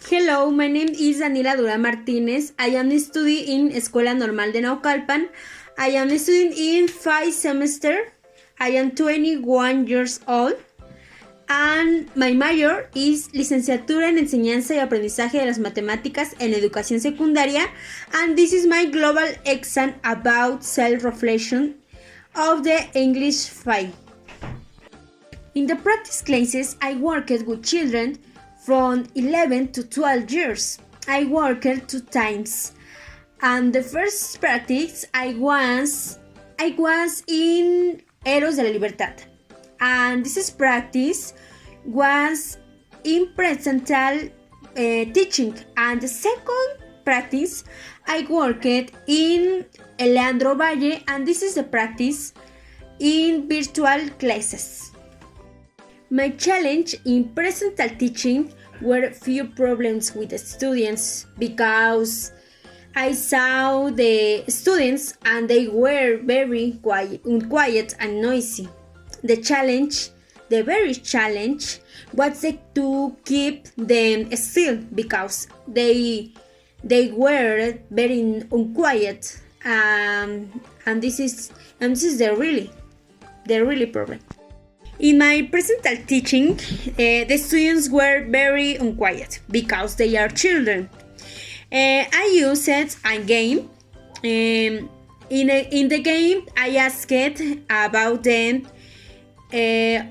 Hello, my name is Daniela Duran Martínez. I am studying in Escuela Normal de Naucalpan. I am studying in 5th semester. I am 21 years old. And my major is Licenciatura en Enseñanza y Aprendizaje de las Matemáticas en Educación Secundaria. And this is my global exam about self-reflection of the English 5. In the practice classes, I worked with children from 11 to 12 years. I worked 2 times. And the first practice I was in Héroes de la Libertad. And this practice was in presental teaching. And the second practice I worked in Leandro Valle, and this is the practice in virtual classes. My challenge in presental teaching were few problems with the students because I saw the students and they were very quiet and noisy. The very challenge was to keep them still because they were very unquiet, and this is the really problem. In my presental teaching, the students were very unquiet because they are children. I used a game. In the game, I asked about them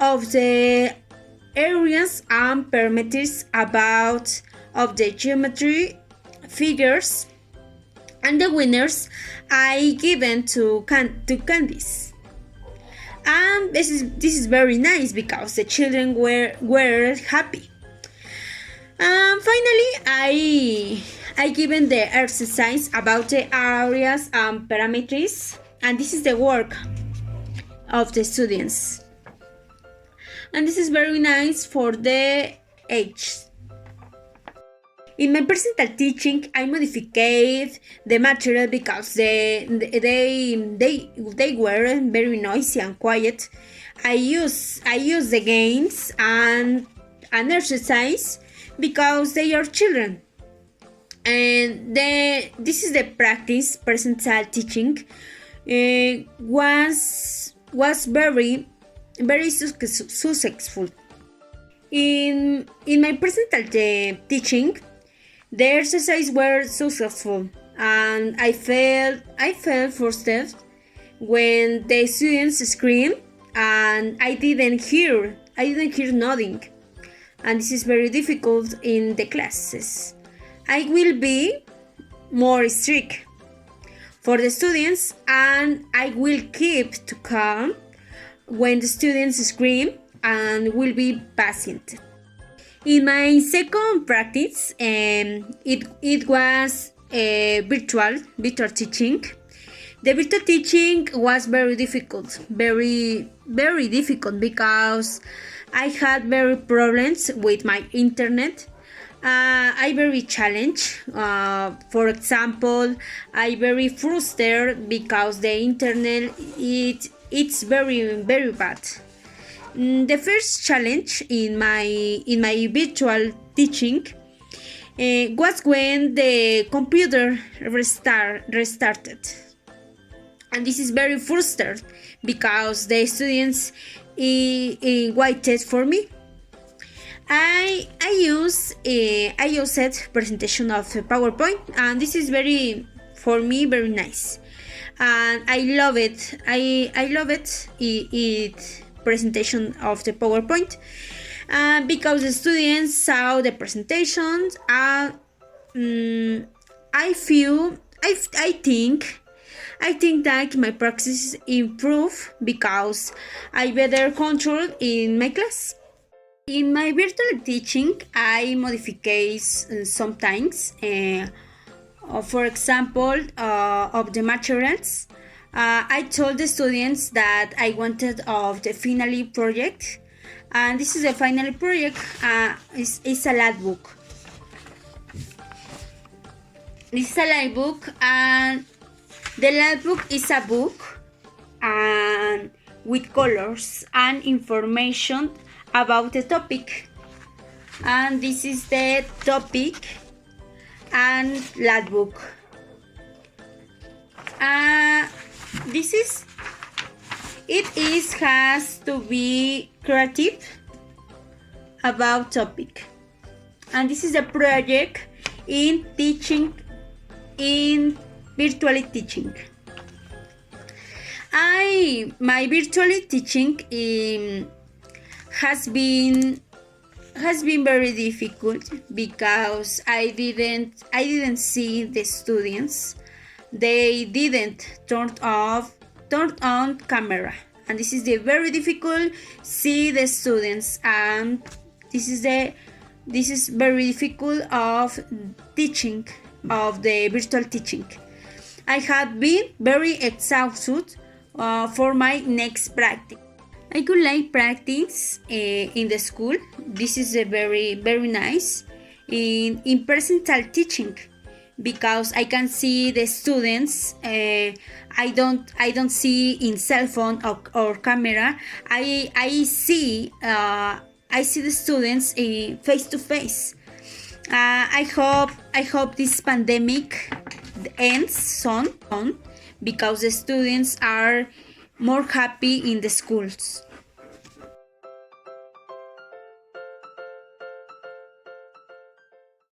of the areas and parameters of the geometry figures, and the winners I given to candies. And this is very nice because the children were happy. Finally, I given the exercise about the areas and parameters, and this is the work of the students. And this is very nice for the age. In my presental teaching, I modified the material because they were very noisy and quiet. I use the games and an exercise because they are children. And this is the practice presental teaching was very successful. In my presental teaching, the exercises were successful, and I felt frustrated when the students screamed, and I didn't hear nothing, and this is very difficult in the classes. I will be more strict for the students, and I will keep to calm when the students scream, and will be patient. In my second practice, it was virtual teaching. The virtual teaching was very difficult because I had very problems with my internet. I very challenged. For example, I very frustrated because the internet it's very bad. The first challenge in my virtual teaching was when the computer restarted, and this is very frustrating because the students waited for me. I used presentation of PowerPoint, and this is very nice, and I love it. I love it. It presentation of the PowerPoint because the students saw the presentations, and I think that my practice improved because I better control in my class. In my virtual teaching, I modify sometimes. For example, of the materials. I told the students that I wanted of the finale project, and this is the finale project. It's a lab book. This is a lab book, and the lab book is a book and with colors and information about the topic. and this is the topic and lab book. Has to be creative about topic, and this is a project in teaching, in virtually teaching. My virtually teaching has been very difficult because I didn't see the students. They didn't turn on camera, and this is the very difficult see the students, and this is very difficult of teaching, of the virtual teaching. I have been very exhausted for my next practice. I could like practice in the school. This is a very nice in personal teaching, because I can see the students. I don't see in cell phone or camera. I see the students face to face. I hope this pandemic ends soon, because the students are more happy in the schools.